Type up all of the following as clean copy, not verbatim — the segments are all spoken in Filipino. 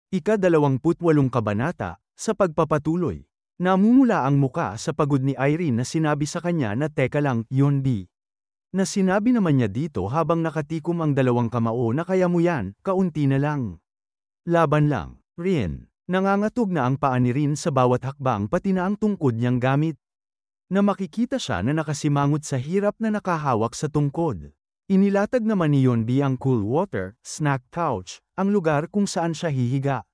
Ika-28 kabanata, sa pagpapatuloy. Namumula ang muka sa pagod ni Irene na sinabi sa kanya na teka lang, Yonbi. Na sinabi naman niya dito habang nakatikom ang dalawang kamao na kaya mo yan, kaunti na lang. Laban lang, Rin. Nangangatog na ang paa ni Rin sa bawat hakbang pati na ang tungkod niyang gamit. Na makikita siya na nakasimangot sa hirap na nakahawak sa tungkod. Inilatag naman ni Yonbi ang cool water, snack couch, ang lugar kung saan siya hihiga.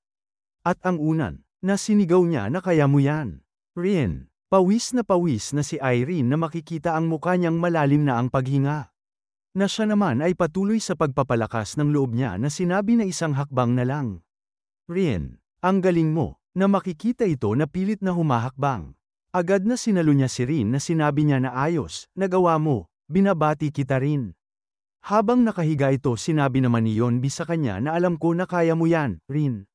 At ang unan, na sinigaw niya na kaya mo yan. Rin, pawis na si Irene na makikita ang mukha niyang malalim na ang paghinga. Na siya naman ay patuloy sa pagpapalakas ng loob niya na sinabi na isang hakbang na lang. Rin, ang galing mo, na makikita ito na pilit na humahakbang. Agad na sinalo niya si Rin na sinabi niya na ayos, nagawa mo, binabati kita Rin. Habang nakahiga ito sinabi naman ni Yonbi sa kanya na alam ko na kaya mo yan, Rin.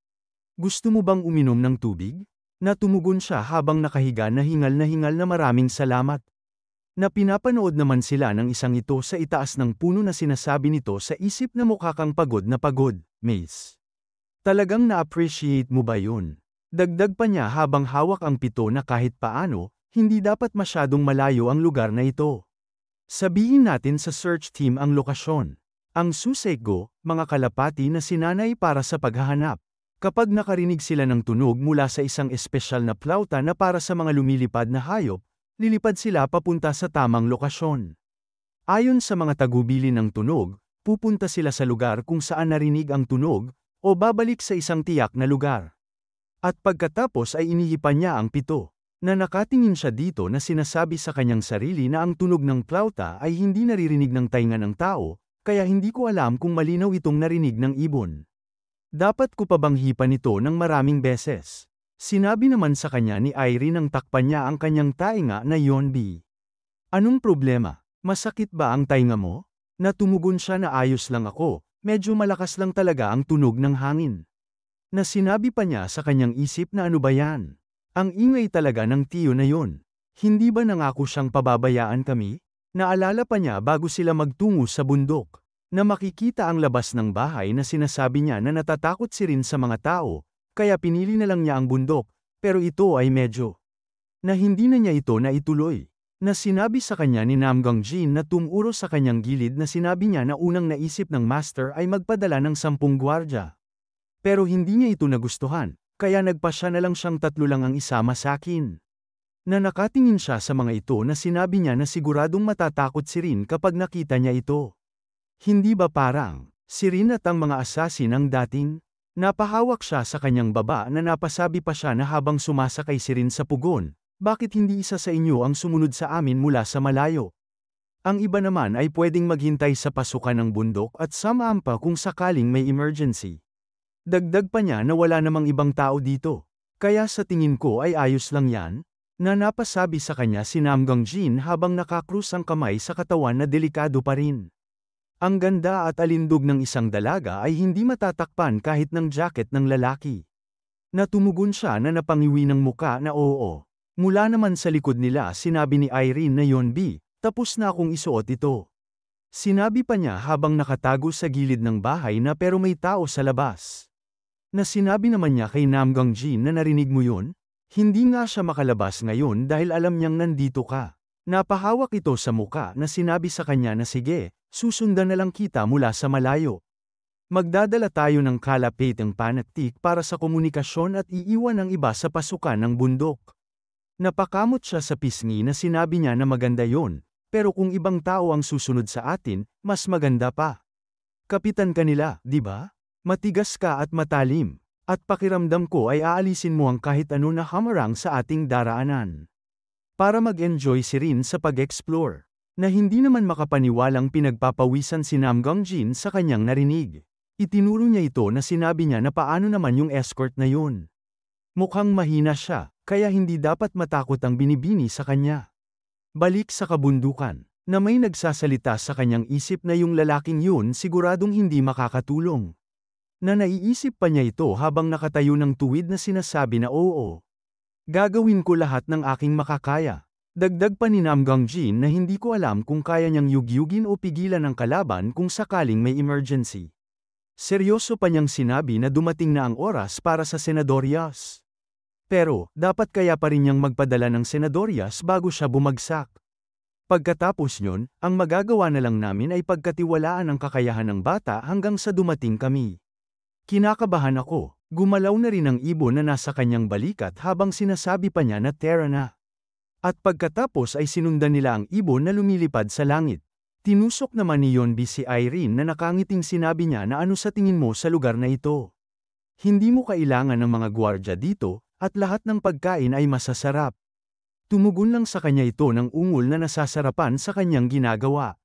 Gusto mo bang uminom ng tubig? Natumugon siya habang nakahiga na hingal na maraming salamat. Na pinapanood naman sila ng isang ito sa itaas ng puno na sinasabi nito sa isip na mukha kang pagod na pagod, Mace. Talagang na-appreciate mo ba yun? Dagdag pa niya habang hawak ang pito na kahit paano, hindi dapat masyadong malayo ang lugar na ito. Sabihin natin sa search team ang lokasyon. Ang susego, mga kalapati na sinanay para sa paghahanap. Kapag nakarinig sila ng tunog mula sa isang espesyal na plauta na para sa mga lumilipad na hayop, lilipad sila papunta sa tamang lokasyon. Ayon sa mga tagubili ng tunog, pupunta sila sa lugar kung saan narinig ang tunog, o babalik sa isang tiyak na lugar. At pagkatapos ay inihipan niya ang pito. Na nakatingin siya dito na sinasabi sa kanyang sarili na ang tunog ng plauta ay hindi naririnig ng tainga ng tao, kaya hindi ko alam kung malinaw itong narinig ng ibon. Dapat ko pa bang hipan ito ng maraming beses? Sinabi naman sa kanya ni Irene nang takpan niya ang kanyang tainga na Yonbi. Anong problema? Masakit ba ang tainga mo? Natumugon siya na ayos lang ako, medyo malakas lang talaga ang tunog ng hangin. Na sinabi pa niya sa kanyang isip na ano ba yan? Ang ingay talaga ng tiyo na yon. Hindi ba nangako siyang pababayaan kami? Naalala pa niya bago sila magtungo sa bundok. Na makikita ang labas ng bahay na sinasabi niya na natatakot si Rin sa mga tao, kaya pinili na lang niya ang bundok, pero ito ay medyo. Na hindi na niya ito naituloy. Na sinabi sa kanya ni Namgang Jin na tumuro sa kanyang gilid na sinabi niya na unang naisip ng master ay magpadala ng 10 gwardya. Pero hindi niya ito nagustuhan. Kaya nagpasya na lang siyang 3 lang ang isama sa akin. Na nakatingin siya sa mga ito na sinabi niya na siguradong matatakot si Rin kapag nakita niya ito. Hindi ba parang, si Rin at ang mga assassin ang dating? Napahawak siya sa kanyang baba na napasabi pa siya na habang sumasakay si Rin sa pugon, bakit hindi isa sa inyo ang sumunod sa amin mula sa malayo? Ang iba naman ay pwedeng maghintay sa pasukan ng bundok at samahan pa kung sakaling may emergency. Dagdag pa niya na wala namang ibang tao dito. Kaya sa tingin ko ay ayos lang yan, na napasabi sa kanya si Namgang Jin habang nakakrus ang kamay sa katawan na delikado pa rin. Ang ganda at alindog ng isang dalaga ay hindi matatakpan kahit ng jacket ng lalaki. Natumugon siya na napangiwi ng muka na oo. Mula naman sa likod nila sinabi ni Irene na Yonbi, tapos na akong isuot ito. Sinabi pa niya habang nakatago sa gilid ng bahay na pero may tao sa labas. Na sinabi naman niya kay Namgang Jin na narinig mo yun? Hindi nga siya makalabas ngayon dahil alam niyang nandito ka. Napahawak ito sa muka na sinabi sa kanya na sige, susundan na lang kita mula sa malayo. Magdadala tayo ng kalapitang panaktik para sa komunikasyon at iiwan ang iba sa pasukan ng bundok. Napakamot siya sa pisngi na sinabi niya na maganda yon, pero kung ibang tao ang susunod sa atin, mas maganda pa. Kapitan kanila, di ba? Matigas ka at matalim, at pakiramdam ko ay aalisin mo ang kahit ano na hamarang sa ating daraanan. Para mag-enjoy si Rin sa pag-explore, na hindi naman makapaniwalang pinagpapawisan si Namgang Jin sa kanyang narinig. Itinuro niya ito na sinabi niya na paano naman yung escort na yun. Mukhang mahina siya, kaya hindi dapat matakot ang binibini sa kanya. Balik sa kabundukan, na may nagsasalita sa kanyang isip na yung lalaking yun siguradong hindi makakatulong. Na naiisip pa niya ito habang nakatayo ng tuwid na sinasabi na oo. Gagawin ko lahat ng aking makakaya. Dagdag pa ni Namgang Jin na hindi ko alam kung kaya niyang yugyugin o pigilan ang kalaban kung sakaling may emergency. Seryoso pa niyang sinabi na dumating na ang oras para sa senadoryas. Pero, dapat kaya pa rin niyang magpadala ng senadoryas bago siya bumagsak. Pagkatapos nyon, ang magagawa na lang namin ay pagkatiwalaan ang kakayahan ng bata hanggang sa dumating kami. Kinakabahan ako, gumalaw na rin ang ibon na nasa kanyang balikat habang sinasabi pa niya na Terra na. At pagkatapos ay sinundan nila ang ibon na lumilipad sa langit. Tinusok naman ni Yonbi si Irene na nakangiting sinabi niya na ano sa tingin mo sa lugar na ito. Hindi mo kailangan ng mga gwardya dito, at lahat ng pagkain ay masasarap. Tumugon lang sa kanya ito ng ungol na nasasarapan sa kanyang ginagawa.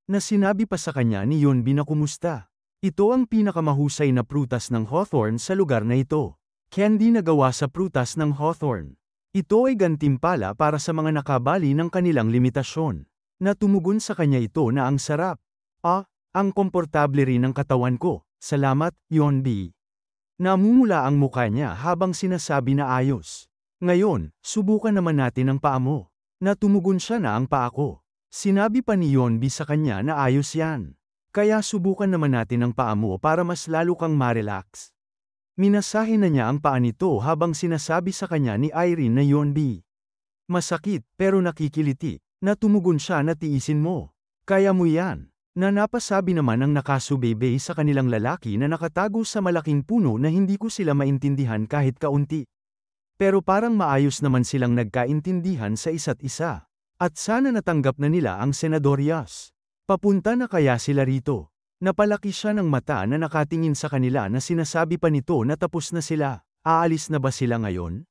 Na sinabi pa sa kanya ni Yonbi na kumusta. Ito ang pinakamahusay na prutas ng hawthorn sa lugar na ito. Candy na gawa sa prutas ng hawthorn. Ito ay gantimpala para sa mga nakabali ng kanilang limitasyon. Na tumugon sa kanya ito na ang sarap. Ang komportable rin ng katawan ko. Salamat, Yonbi. Namumula ang mukha niya habang sinasabi na ayos. Ngayon, subukan naman natin ang paa mo. Na tumugon siya na ang paa ko. Sinabi pa ni Yonbi sa kanya na ayos yan. Kaya subukan naman natin ang paa mo para mas lalo kang ma-relax. Minasahe na niya ang paa nito habang sinasabi sa kanya ni Irene na Yonbi. Masakit pero nakikiliti. Na tumugon siya na tiisin mo. Kaya mo yan. Na napasabi naman ang nakasubebe sa kanilang lalaki na nakatago sa malaking puno na hindi ko sila maintindihan kahit kaunti. Pero parang maayos naman silang nagkaintindihan sa isa't isa. At sana natanggap na nila ang senadoryas. Papunta na kaya sila rito. Napalaki siya ng mata na nakatingin sa kanila na sinasabi pa nito na tapos na sila. Aalis na ba sila ngayon?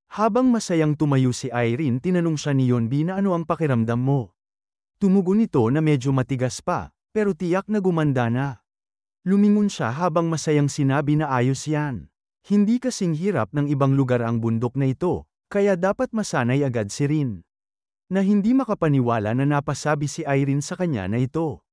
Habang masayang tumayo si Irene, tinanong siya ni Yonbi na ano ang pakiramdam mo. Tumugon ito na medyo matigas pa, pero tiyak na gumanda na. Lumingon siya habang masayang sinabi na ayos yan. Hindi kasing hirap ng ibang lugar ang bundok na ito, kaya dapat masanay agad si Rin. Na hindi makapaniwala na napasabi si Irene sa kanya na ito.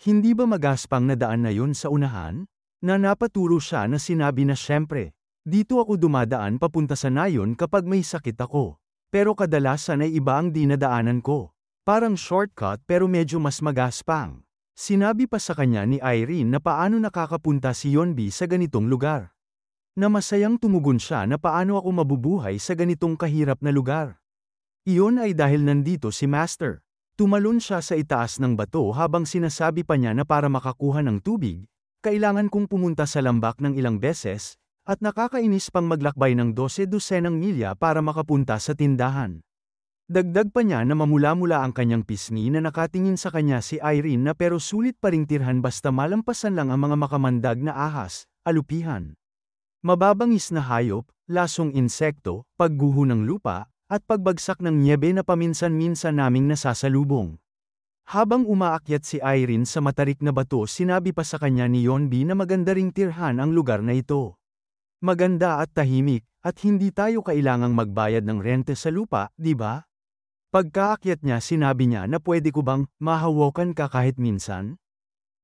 Hindi ba magaspang na daan na yun sa unahan? Na napaturo siya na sinabi na syempre. Dito ako dumadaan papunta sa nayon kapag may sakit ako. Pero kadalasan ay iba ang dinadaanan ko. Parang shortcut pero medyo mas magaspang. Sinabi pa sa kanya ni Irene na paano nakakapunta si Yonbi sa ganitong lugar. Na masayang tumugon siya na paano ako mabubuhay sa ganitong kahirap na lugar. Iyon ay dahil nandito si Master. Tumalon siya sa itaas ng bato habang sinasabi pa niya na para makakuha ng tubig, kailangan kong pumunta sa lambak ng ilang beses, at nakakainis pang maglakbay ng 12 milya para makapunta sa tindahan. Dagdag pa niya na mamula-mula ang kanyang pisngi na nakatingin sa kanya si Irene na pero sulit pa ring tirhan basta malampasan lang ang mga makamandag na ahas, alupihan. Mababangis na hayop, lasong insekto, pagguho ng lupa, at pagbagsak ng nyebe na paminsan-minsan naming nasasalubong. Habang umaakyat si Irene sa matarik na bato, sinabi pa sa kanya ni Yonbi na maganda ring tirhan ang lugar na ito. Maganda at tahimik, at hindi tayo kailangang magbayad ng rente sa lupa, di ba? Pagkaakyat niya sinabi niya na pwede ko bang mahawakan ka kahit minsan?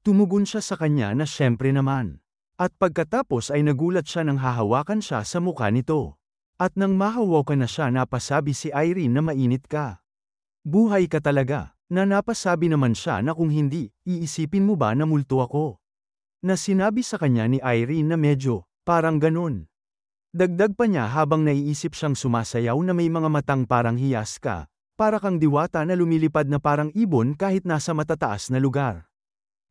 Tumugon siya sa kanya na syempre naman. At pagkatapos ay nagulat siya nang hahawakan siya sa mukha nito. At nang mahawakan na siya napasabi si Irene na mainit ka. Buhay ka talaga, na napasabi naman siya na kung hindi, iisipin mo ba na multo ako? Na sinabi sa kanya ni Irene na medyo, parang ganun. Dagdag pa niya habang naiisip siyang sumasayaw na may mga matang parang hiyas ka. Para kang diwata na lumilipad na parang ibon kahit nasa matataas na lugar.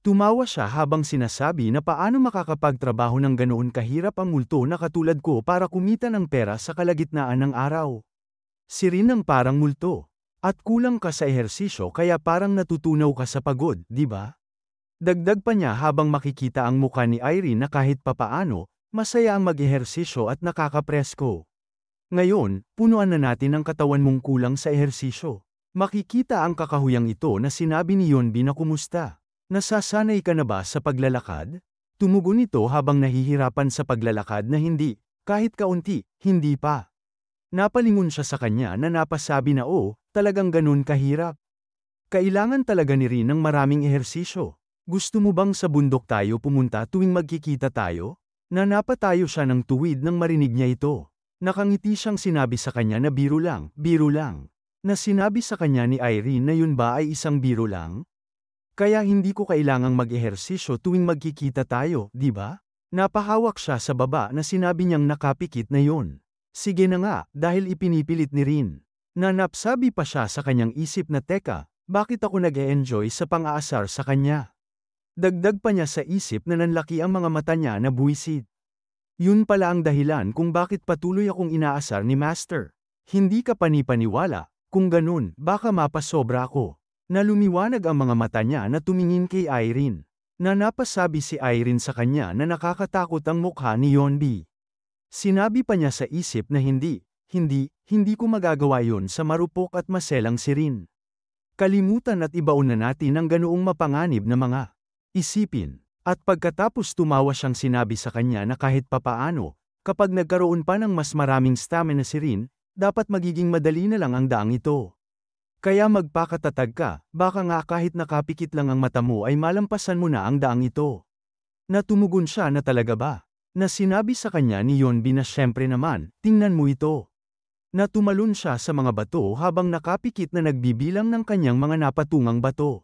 Tumawa siya habang sinasabi na paano makakapagtrabaho ng ganoon kahirap ang multo na katulad ko para kumita ng pera sa kalagitnaan ng araw. Si Rin ang parang multo. At kulang ka sa ehersisyo kaya parang natutunaw ka sa pagod, di ba? Dagdag pa niya habang makikita ang mukha ni Irene na kahit papaano, masaya ang mag-ehersisyo at nakakapresko. Ngayon, punuan na natin ang katawan mong kulang sa ehersisyo. Makikita ang kakahuyang ito na sinabi ni Yonbi na kumusta. Nasasanay ka na ba sa paglalakad? Tumugon ito habang nahihirapan sa paglalakad na hindi, kahit kaunti, hindi pa. Napalingon siya sa kanya na napasabi na talagang ganun kahirap. Kailangan talaga ni Rin ng maraming ehersisyo. Gusto mo bang sa bundok tayo pumunta tuwing magkikita tayo? Nanapa tayo siya ng tuwid nang marinig niya ito. Nakangiti siyang sinabi sa kanya na biro lang. Na sinabi sa kanya ni Irene na yun ba ay isang biro lang? Kaya hindi ko kailangang mag-ehersisyo tuwing magkikita tayo, di ba? Napahawak siya sa baba na sinabi niyang nakapikit na yon. Sige na nga, dahil ipinipilit ni Rin. Nanapsabi pa siya sa kanyang isip na teka, bakit ako nag-e-enjoy sa pang-aasar sa kanya? Dagdag pa niya sa isip na nanlaki ang mga mata niya na buwisit. Yun pala ang dahilan kung bakit patuloy akong inaasar ni Master. Hindi ka panipaniwala, kung ganun, baka mapasobra ako. Nalumiwanag ang mga mata niya na tumingin kay Irene. Napasabi si Irene sa kanya na nakakatakot ang mukha ni Yonbi. Sinabi pa niya sa isip na hindi ko magagawa yon sa marupok at maselang si Rin. Kalimutan at ibaon na natin ang ganoong mapanganib na mga isipin. At pagkatapos tumawa siyang sinabi sa kanya na kahit papaano, kapag nagkaroon pa ng mas maraming stamina si Rin, dapat magiging madali na lang ang daang ito. Kaya magpakatatag ka, baka nga kahit nakapikit lang ang mata mo ay malampasan mo na ang daang ito. Natumugon siya na talaga ba? Na sinabi sa kanya ni Yonbi na syempre naman, tingnan mo ito. Natumalon siya sa mga bato habang nakapikit na nagbibilang ng kanyang mga napatungang bato.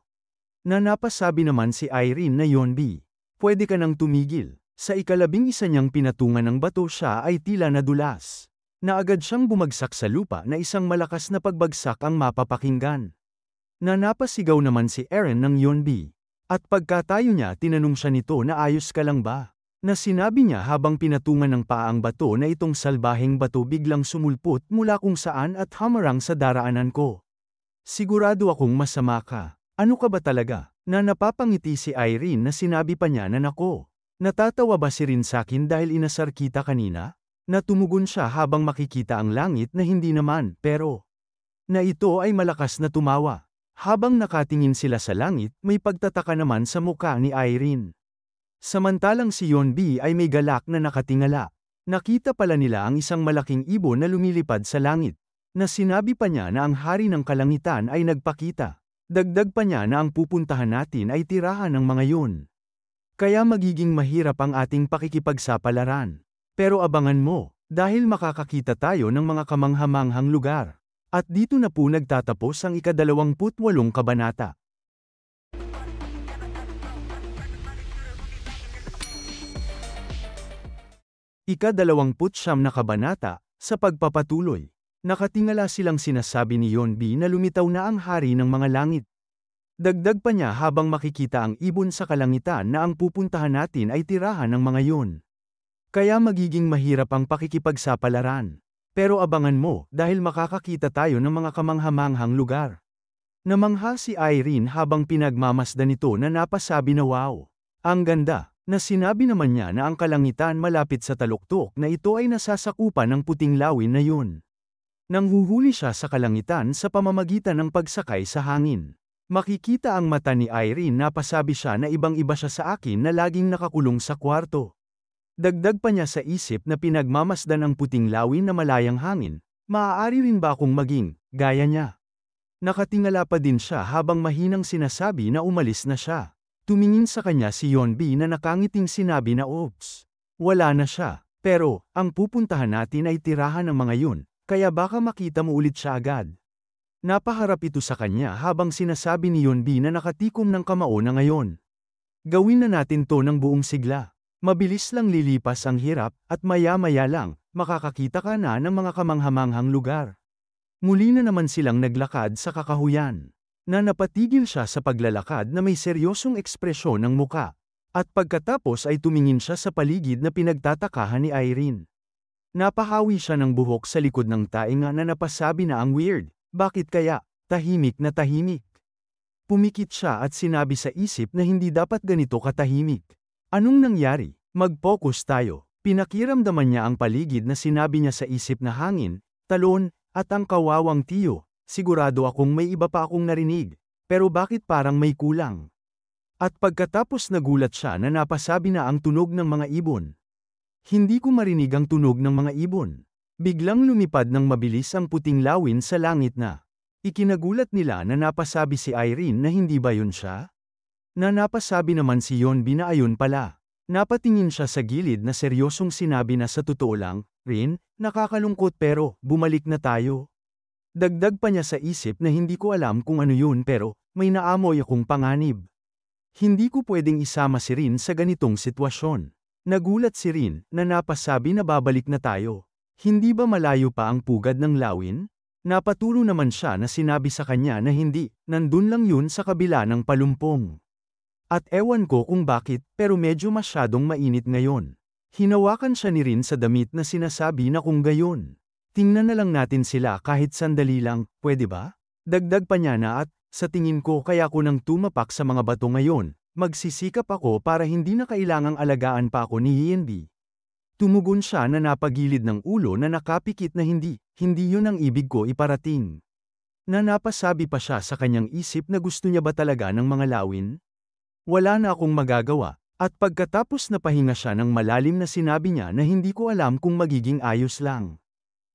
Napasabi naman si Irene na Yonbi. Pwede ka nang tumigil. Sa ika-11 niyang pinatungan ng bato siya ay tila nadulas. Naagad siyang bumagsak sa lupa na isang malakas na pagbagsak ang mapapakinggan. Napasigaw naman si Eren ng Yonbi. At pagkatayo niya tinanong siya nito na ayos ka lang ba? Na sinabi niya habang pinatungan ng paa ang bato na itong salbaheng bato biglang sumulpot mula kung saan at hamarang sa daraanan ko. Sigurado akong masama ka. Ano ka ba talaga? Napapangiti si Irene na sinabi pa niya na nako. Natatawa ba si Rin sakin dahil inasar kita kanina? Natumugon siya habang makikita ang langit na hindi naman, pero na ito ay malakas na tumawa. Habang nakatingin sila sa langit, may pagtataka naman sa muka ni Irene. Samantalang si Yonbi ay may galak na nakatingala. Nakita pala nila ang isang malaking ibon na lumilipad sa langit. Na sinabi pa niya na ang hari ng kalangitan ay nagpakita. Dagdag pa niya na ang pupuntahan natin ay tirahan ng mga yun. Kaya magiging mahirap ang ating pakikipagsapalaran. Pero abangan mo, dahil makakakita tayo ng mga kamanghamanghang lugar. At dito na po nagtatapos ang ika-28 kabanata. Ika-29 na kabanata, sa pagpapatuloy. Nakatingala silang sinasabi ni Yonbi na lumitaw na ang hari ng mga langit. Dagdag pa niya habang makikita ang ibon sa kalangitan na ang pupuntahan natin ay tirahan ng mga yun. Kaya magiging mahirap ang pakikipagsapalaran. Pero abangan mo dahil makakakita tayo ng mga kamanghamanghang lugar. Namangha si Irene habang pinagmamasdan nito na napasabi na wow. Ang ganda, na sinabi naman niya na ang kalangitan malapit sa taluktok na ito ay nasasakupan ng puting lawin na yun. Nanghuhuli siya sa kalangitan sa pamamagitan ng pagsakay sa hangin. Makikita ang mata ni Irene na pasabi siya na ibang-iba siya sa akin na laging nakakulong sa kwarto. Dagdag pa niya sa isip na pinagmamasdan ang puting lawin na malayang hangin, maaari rin ba akong maging, gaya niya? Nakatingala pa din siya habang mahinang sinasabi na umalis na siya. Tumingin sa kanya si Yonbi na nakangiting sinabi na oops. Wala na siya, pero, ang pupuntahan natin ay tirahan ng mga yun. Kaya baka makita mo ulit siya agad. Napaharap ito sa kanya habang sinasabi ni Yonbi na nakatikom ng kamao na ngayon. Gawin na natin to ng buong sigla. Mabilis lang lilipas ang hirap at maya-maya lang, makakakita ka na ng mga kamanghamanghang lugar. Muli na naman silang naglakad sa kakahuyan. Napatigil siya sa paglalakad na may seryosong ekspresyon ng muka. At pagkatapos ay tumingin siya sa paligid na pinagtatakahan ni Irene. Napahawi siya ng buhok sa likod ng tainga na napasabi na ang weird, bakit kaya, tahimik na tahimik. Pumikit siya at sinabi sa isip na hindi dapat ganito katahimik. Anong nangyari? Mag-focus tayo. Pinakiramdaman niya ang paligid na sinabi niya sa isip na hangin, talon, at ang kawawang tiyo, sigurado akong may iba pa akong narinig, pero bakit parang may kulang? At pagkatapos nagulat siya na napasabi na ang tunog ng mga ibon. Hindi ko marinig ang tunog ng mga ibon. Biglang lumipad ng mabilis ang puting lawin sa langit na. Ikinagulat nila na napasabi si Irene na hindi ba yun siya? Napasabi naman si Yonbi na ayun pala. Napatingin siya sa gilid na seryosong sinabi na sa totoo lang, Rin, nakakalungkot pero, bumalik na tayo. Dagdag pa niya sa isip na hindi ko alam kung ano yun pero, may naamoy akong panganib. Hindi ko pwedeng isama si Rin sa ganitong sitwasyon. Nagulat si Rin na napasabi na babalik na tayo. Hindi ba malayo pa ang pugad ng lawin? Napatulo naman siya na sinabi sa kanya na hindi, nandun lang yun sa kabila ng palumpong. At ewan ko kung bakit, pero medyo masyadong mainit ngayon. Hinawakan siya ni Rin sa damit na sinasabi na kung gayon. Tingnan na lang natin sila kahit sandali lang, pwede ba? Dagdag pa niya na at, sa tingin ko kaya ko nang tumapak sa mga bato ngayon, magsisikap ako para hindi na kailangang alagaan pa ako ni Ian. Tumugon siya na napagilid ng ulo na nakapikit na hindi yun ang ibig ko iparating. Na napasabi pa siya sa kanyang isip na gusto niya ba talaga ng mga lawin? Wala na akong magagawa, at pagkatapos na pahinga siya ng malalim na sinabi niya na hindi ko alam kung magiging ayos lang.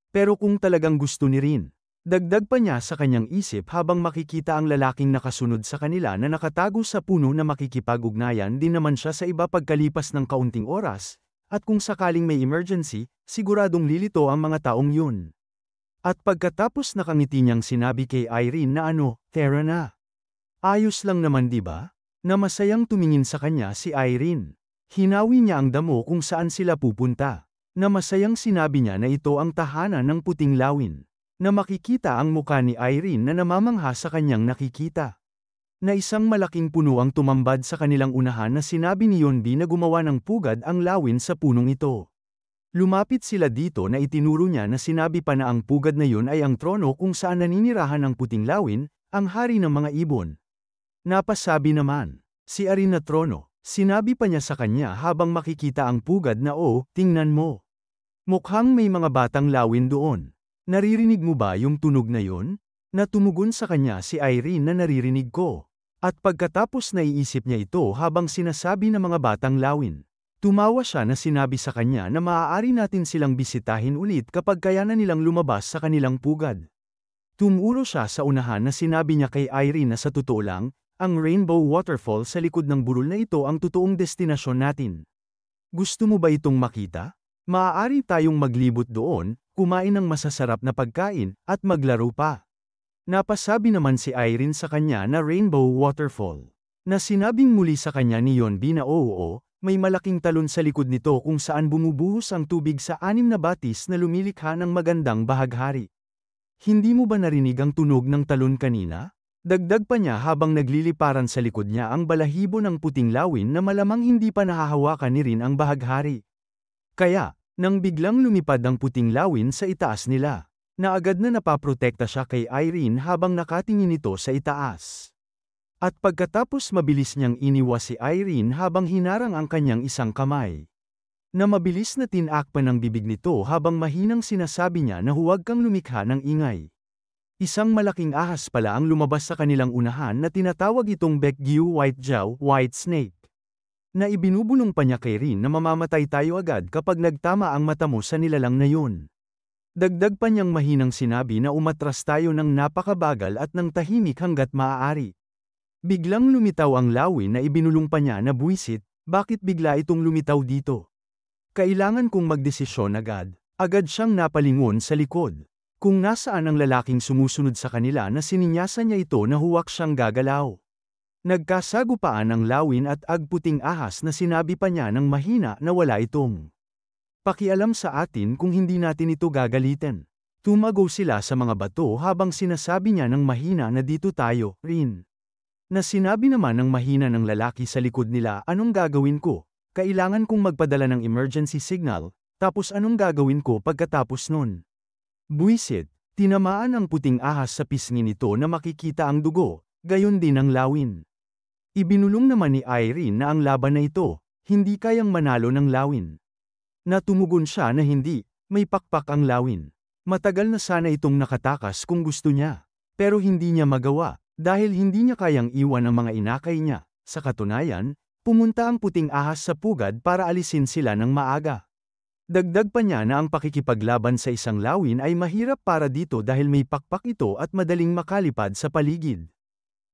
Pero kung talagang gusto ni Rin, dagdag pa niya sa kanyang isip habang makikita ang lalaking nakasunod sa kanila na nakatago sa puno na makikipag-ugnayan din naman siya sa iba pagkalipas ng kaunting oras, at kung sakaling may emergency, siguradong lilito ang mga taong yun. At pagkatapos nakangiti niyang sinabi kay Irene na Tara na. Ayos lang naman di ba? Na masayang tumingin sa kanya si Irene. Hinawi niya ang damo kung saan sila pupunta. Na masayang sinabi niya na ito ang tahanan ng puting lawin. Na makikita ang muka ni Irene na namamangha sa kanyang nakikita. Na isang malaking puno ang tumambad sa kanilang unahan na sinabi ni Yonbi na gumawa ng pugad ang lawin sa punong ito. Lumapit sila dito na itinuro niya na sinabi pa na ang pugad na yun ay ang trono kung saan naninirahan ng puting lawin, ang hari ng mga ibon. Napasabi naman, si Arin na trono, sinabi pa niya sa kanya habang makikita ang pugad na tingnan mo. Mukhang may mga batang lawin doon. Naririnig mo ba yung tunog na yun? Natumugon sa kanya si Irene na naririnig ko. At pagkatapos naiisip niya ito habang sinasabi ng mga batang lawin. Tumawa siya na sinabi sa kanya na maaari natin silang bisitahin ulit kapag kaya na nilang lumabas sa kanilang pugad. Tumuro siya sa unahan na sinabi niya kay Irene na sa totoo lang, ang Rainbow Waterfall sa likod ng burol na ito ang totoong destinasyon natin. Gusto mo ba itong makita? Maaari tayong maglibot doon, kumain ng masasarap na pagkain, at maglaro pa. Napasabi naman si Irene sa kanya na Rainbow Waterfall. Na sinabing muli sa kanya ni Yonbi na oo, may malaking talon sa likod nito kung saan bumubuhos ang tubig sa 6 na batis na lumilikha ng magandang bahaghari. Hindi mo ba narinig ang tunog ng talon kanina? Dagdag pa niya habang nagliliparan sa likod niya ang balahibo ng puting lawin na malamang hindi pa nahahawakan ni Rin ang bahaghari. Kaya, nang biglang lumipad ang puting lawin sa itaas nila, na agad na napaprotekta siya kay Irene habang nakatingin ito sa itaas. At pagkatapos mabilis niyang iniwas si Irene habang hinarang ang kanyang isang kamay. Na mabilis na tinakpan ng bibig nito habang mahinang sinasabi niya na huwag kang lumikha ng ingay. Isang malaking ahas pala ang lumabas sa kanilang unahan na tinatawag itong Baekgyu Whitejaw, White Snake. Na ibinubulong pa niya kay Rin na mamamatay tayo agad kapag nagtama ang mata mo sa nilalang na yun. Dagdag pa niyang mahinang sinabi na umatras tayo ng napakabagal at ng tahimik hanggat maaari. Biglang lumitaw ang lawin na ibinulong pa niya na buwisit, bakit bigla itong lumitaw dito? Kailangan kong magdesisyon agad, agad siyang napalingon sa likod. Kung nasaan ang lalaking sumusunod sa kanila na sininyasan niya ito na huwag siyang gagalaw. Nagkasagupaan ang lawin at agputing ahas na sinabi pa niya ng mahina na wala itong pakialam sa atin kung hindi natin ito gagalitin. Tumago sila sa mga bato habang sinasabi niya ng mahina na dito tayo, Rin. Na sinabi naman ng mahina ng lalaki sa likod nila anong gagawin ko, kailangan kong magpadala ng emergency signal, tapos anong gagawin ko pagkatapos nun? Buwisit, tinamaan ang puting ahas sa pisngi nito na makikita ang dugo, gayon din ang lawin. Ibinulong naman ni Irene na ang laban na ito, hindi kayang manalo ng lawin. Natumugon siya na hindi, may pakpak ang lawin. Matagal na sana itong nakatakas kung gusto niya. Pero hindi niya magawa, dahil hindi niya kayang iwan ang mga inakay niya. Sa katunayan, pumunta ang puting ahas sa pugad para alisin sila ng maaga. Dagdag pa niya na ang pakikipaglaban sa isang lawin ay mahirap para dito dahil may pakpak ito at madaling makalipad sa paligid.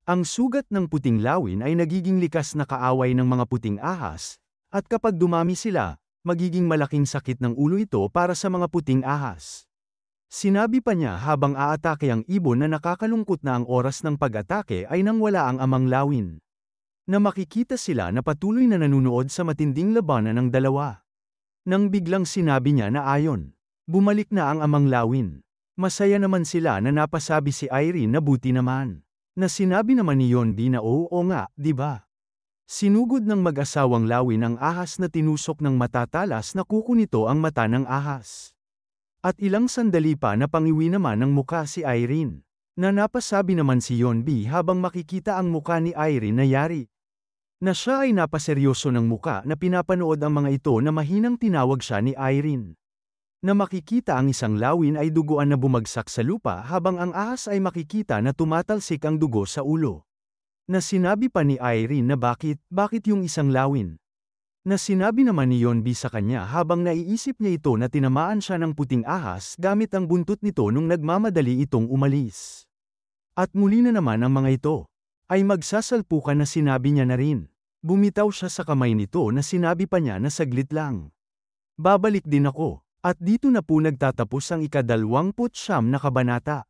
Ang sugat ng puting lawin ay nagiging likas na kaaway ng mga puting ahas, at kapag dumami sila, magiging malaking sakit ng ulo ito para sa mga puting ahas. Sinabi pa niya habang aatake ang ibon na nakakalungkot na ang oras ng pag-atake ay nang wala ang amang lawin. na makikita sila na patuloy na nanunood sa matinding labanan ng dalawa. Nang biglang sinabi niya na ayon. Bumalik na ang amang Lawin. Masaya naman sila na napasabi si Irene na buti naman. Na sinabi naman ni Yonbi na oo nga, di ba? Sinugod ng mag-asawang Lawin ang ahas na tinusok ng matatalas na kuko nito ang mata ng ahas. At ilang sandali pa na pangiwi naman ng muka si Irene. Na napasabi naman si Yonbi habang makikita ang muka ni Irene na yari. Na siya ay napaseryoso ng muka na pinapanood ang mga ito na mahinang tinawag siya ni Irene. Na makikita ang isang Lawin ay duguan na bumagsak sa lupa habang ang ahas ay makikita na tumatalsik ang dugo sa ulo. Na sinabi pa ni Irene na bakit yung isang Lawin? Na sinabi naman ni Yonbi sa kanya habang naiisip niya ito na tinamaan siya ng puting ahas gamit ang buntot nito nung nagmamadali itong umalis. At muli na naman ang mga ito ay magsasalpukan na sinabi niya na rin. Bumitaw siya sa kamay nito na sinabi pa niya na saglit lang. Babalik din ako. At dito na po nagtatapos ang ika-29 na kabanata.